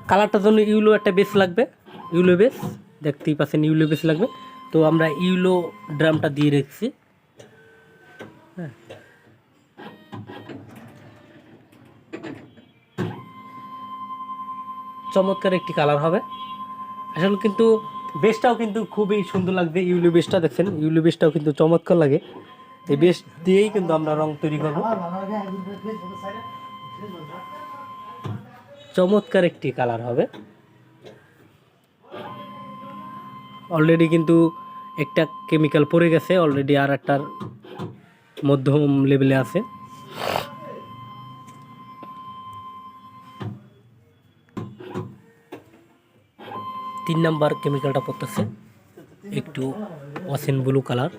কালারটার জন্য ইউলো একটা বেস লাগবে, ইউলো বেস দেখতেই পাচ্ছেন, ইউলো বেস লাগবে। তো আমরা ইউলো ড্রামটা দিয়ে রেখেছি। হ্যাঁ, চমৎকার একটি কালার হবে আসলে, কিন্তু বেসটাও কিন্তু খুবই সুন্দর লাগবে। ইউলো বেসটা দেখছেন, ইউলো বেসটাও কিন্তু চমৎকার লাগে। এই বেস দিয়েই কিন্তু আমরা রং তৈরি করব। চমৎকার একটি কালার হবে। অলরেডি কিন্তু একটা কেমিক্যাল পড়ে গেছে, অলরেডি আর একটার মধ্যম লেভেলে আছে। তিন নাম্বার কেমিক্যালটা পড়তেছে একটু অসেন ব্লু কালার,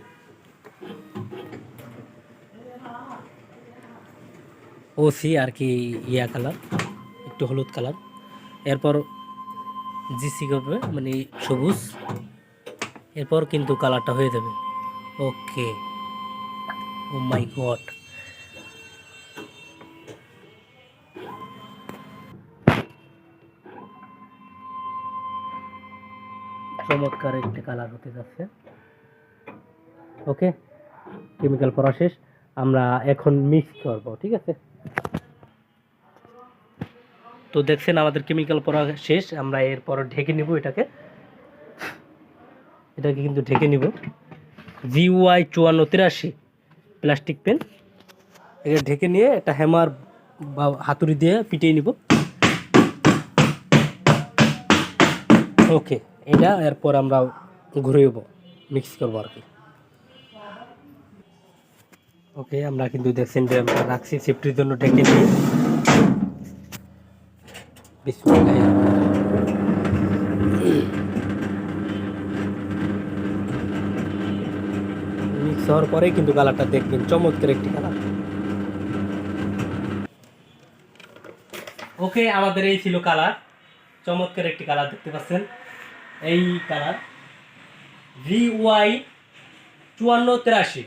ওসি আর কি, ইয়া কালার, একটু হলুদ কালার। এরপর জিসি করবে মানে সবুজ, এরপর কিন্তু কালারটা হয়ে যাবে। ওকে, ও মাই গড, চমৎকার একটি কালার হতে যাচ্ছে। ওকে, কেমিক্যাল পড়া শেষ, আমরা এখন মিক্স করব, ঠিক আছে। তো দেখছেন আমাদের কেমিক্যাল পড়া শেষ, আমরা এরপর ঢেকে নিব এটাকে কিন্তু ঢেকে নিব। GY 5483 প্লাস্টিক পেন, এটা ঢেকে নিয়ে একটা হ্যামার বা হাতুড়ি দিয়ে পিটিয়ে নিব। ওকে, এটা এরপর আমরা ঘুরেব, মিক্স করবো আর কি। ওকে, আমরা কিন্তু দেখছেন যে আমরা রাখছি সেফটির জন্য ঢেকে নিয়ে। বিসমিল্লাহ, মিক্স হওয়ার পরেই কিন্তু কালারটা দেখবেন, চমৎকার একটি কালার। ওকে, আমাদের এই ছিল কালার, চমৎকার একটি কালার দেখতে পাচ্ছেন। এই কালার GY 5483